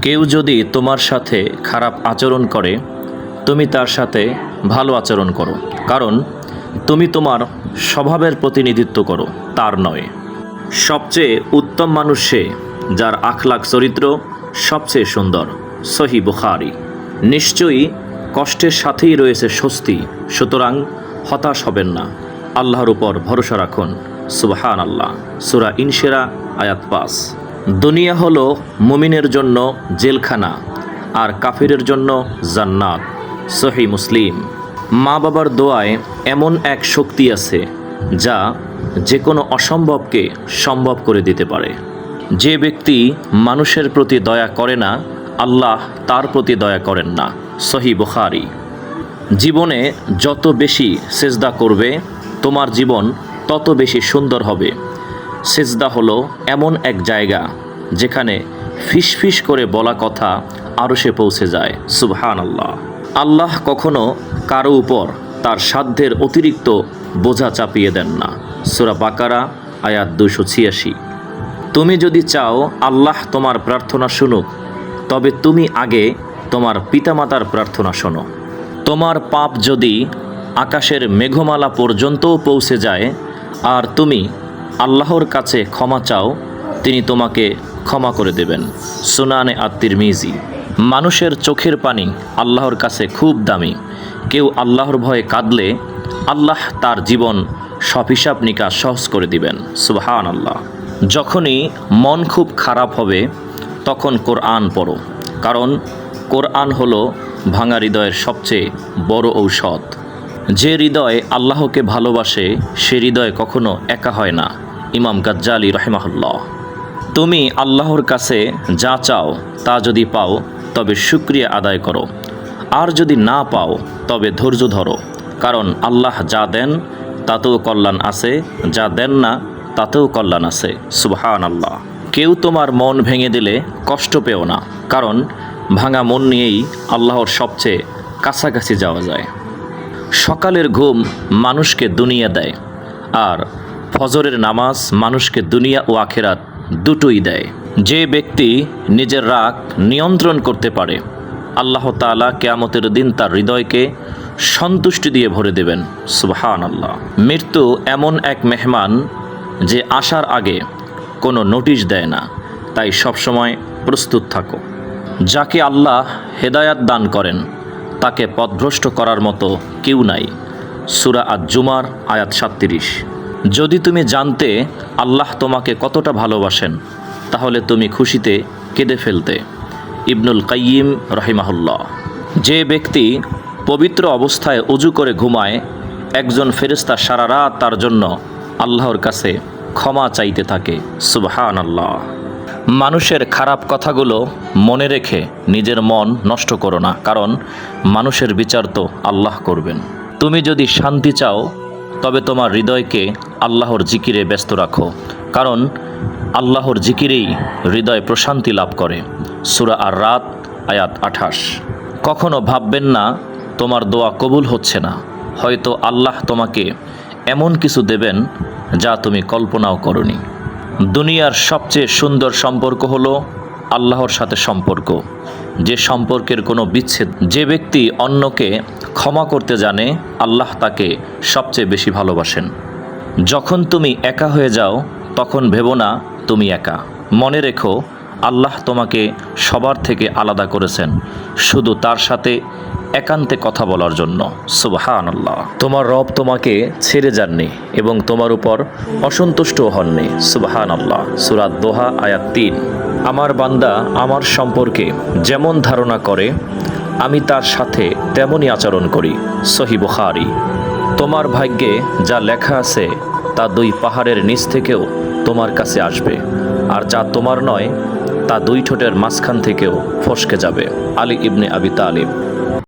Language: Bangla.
কেউ যদি তোমার সাথে খারাপ আচরণ করে, তুমি তার সাথে ভালো আচরণ করো, কারণ তুমি তোমার স্বভাবের প্রতিনিধিত্ব করো, তার নয়। সবচেয়ে উত্তম মানুষ সে যার আখলাক চরিত্র সবচেয়ে সুন্দর। সহিহ বুখারী। নিশ্চয়ই কষ্টের সাথেই রয়েছে স্বস্তি, সুতরাং হতাশ হবেন না, আল্লাহর উপর ভরসা রাখুন। সুবহানাল্লাহ। সূরা ইনশিরা আয়াত 5। দুনিয়া হলো মুমিনের জন্য জেলখানা আর কাফিরের জন্য জান্নাত। সহিহ মুসলিম। মা বাবার দোয়ায় এমন এক শক্তি আছে যা যে কোনো অসম্ভবকে সম্ভব করে দিতে পারে। যে ব্যক্তি মানুষের প্রতি দয়া করে না, আল্লাহ তার প্রতি দয়া করেন না। সহিহ বুখারী। জীবনে যত বেশি সেজদা করবে, তোমার জীবন তত বেশি সুন্দর হবে। সেজদা হলো এমন এক জায়গা যেখানে ফিসফিস করে বলা কথা আরশে পৌঁছে যায়। সুবহানাল্লাহ। আল্লাহ কখনো কারো উপর তার সাধ্যের অতিরিক্ত বোঝা চাপিয়ে দেন না। সূরা বাকারা আয়াত 286। তুমি যদি চাও আল্লাহ তোমার প্রার্থনা শুনুক, তবে তুমি আগে তোমার পিতামাতার প্রার্থনা শোনো। তোমার পাপ যদি আকাশের মেঘমালা পর্যন্তও পৌঁছে যায় আর তুমি আল্লাহর কাছে ক্ষমা চাও, তিনি তোমাকে ক্ষমা করে দেবেন। সুনানে আত-তিরমিজি। মানুষের চোখের পানি আল্লাহর কাছে খুব দামি। কেউ আল্লাহর ভয়ে কাঁদলে আল্লাহ তার জীবন সব হিসাব নিকাশ সহজ করে দিবেন। সুবহানাল্লাহ। যখনই মন খুব খারাপ হবে তখন কোরআন পড়ো, কারণ কোরআন হলো ভাঙা হৃদয়ের সবচেয়ে বড় ঔষধ। যে হৃদয় আল্লাহকে ভালোবাসে সে হৃদয় কখনো একা হয় না। ইমাম গাজ্জালি রাহিমাহুল্লাহ। তুমি আল্লাহর কাছে যা চাও তা যদি পাও তবে শুকরিয়া আদায় করো, আর যদি না পাও তবে ধৈর্য ধরো, কারণ আল্লাহ যা দেন তাতেও কল্যাণ আছে, যা দেন না তাতেও কল্যাণ আছে। সুবহানাল্লাহ। কেউ তোমার মন ভেঙে দিলে কষ্ট পেও না, কারণ ভাঙা মন নিয়েই আল্লাহর সবচেয়ে কাছাকাছি যাওয়া যায়। সকালের ঘুম মানুষকে দুনিয়া দেয়, আর ফজরের নামাজ মানুষকে দুনিয়া ও আখিরাত দুটোই দেয়। যে ব্যক্তি নিজের রাগ নিয়ন্ত্রণ করতে পারে, আল্লাহ তাআলা কিয়ামতের দিন তার হৃদয়কে সন্তুষ্টি দিয়ে ভরে দেবেন। সুবহানাল্লাহ। মৃত্যু এমন এক মেহমান যে আসার আগে কোনো নোটিশ দেয় না, তাই সবসময় প্রস্তুত থাকো। যাকে আল্লাহ হেদায়াত দান করেন তাকে পথভ্রষ্ট করার মতো কেউ নাই। সূরা আজ-জুমার আয়াত 37। যদি তুমি জানতে আল্লাহ তোমাকে কতটা ভালোবাসেন, তাহলে তুমি খুশিতে কেঁদে ফেলতে। ইবনুল কাইয়িম রাহিমাহুল্লাহ। যে ব্যক্তি পবিত্র অবস্থায় ওযু করে ঘুমায়, একজন ফেরেশতা সারা রাত তার জন্য আল্লাহর কাছে ক্ষমা চাইতে থাকে। সুবহানাল্লাহ। মানুষের খারাপ কথাগুলো মনে রেখে নিজের মন নষ্ট করো না, কারণ মানুষের বিচার তো আল্লাহ করবেন। তুমি যদি শান্তি চাও তবে তোমার হৃদয়কে আল্লাহর জিকিরে ব্যস্ত রাখো, কারণ আল্লাহর জিকিরেই হৃদয় প্রশান্তি লাভ করে। সূরা আর-রাদ আয়াত 28। কখনো ভাববেন না তোমার দোয়া কবুল হচ্ছে না, হয়তো আল্লাহ তোমাকে এমন কিছু দেবেন যা তুমি কল্পনাও করনি। দুনিয়ার সবচেয়ে সুন্দর সম্পর্ক হলো আল্লাহর সাথে সম্পর্ক, যে সম্পর্কের কোনো বিচ্ছেদ। যে ব্যক্তি অন্যকে ক্ষমা করতে জানে, আল্লাহ তাকে সবচেয়ে বেশি ভালোবাসেন। যখন তুমি একা হয়ে যাও তখন ভেবো না তুমি একা। মনে রেখো আল্লাহ তোমাকে সবার থেকে আলাদা করেছেন শুধু তার সাথে একান্তে কথা বলার জন্য। সুবহানাল্লাহ। তোমার রব তোমাকে ছেড়ে যাননি এবং তোমার উপর অসন্তুষ্টও হননি। সুবহানাল্লাহ। সূরা দোহা আয়াত 3। আমার বান্দা আমার সম্পর্কে যেমন ধারণা করে আমি তার সাথে তেমনই আচরণ করি। সহিহ বুখারী। তোমার ভাগ্যে যা লেখা আছে তা 2 পাহাড়ের নিচ থেকেও তোমার কাছে আসবে, আর যা তোমার নয় তা 2 ঠোঁটের মাঝখান থেকেও ফসকে যাবে। আলী ইবনে আবি তালিব।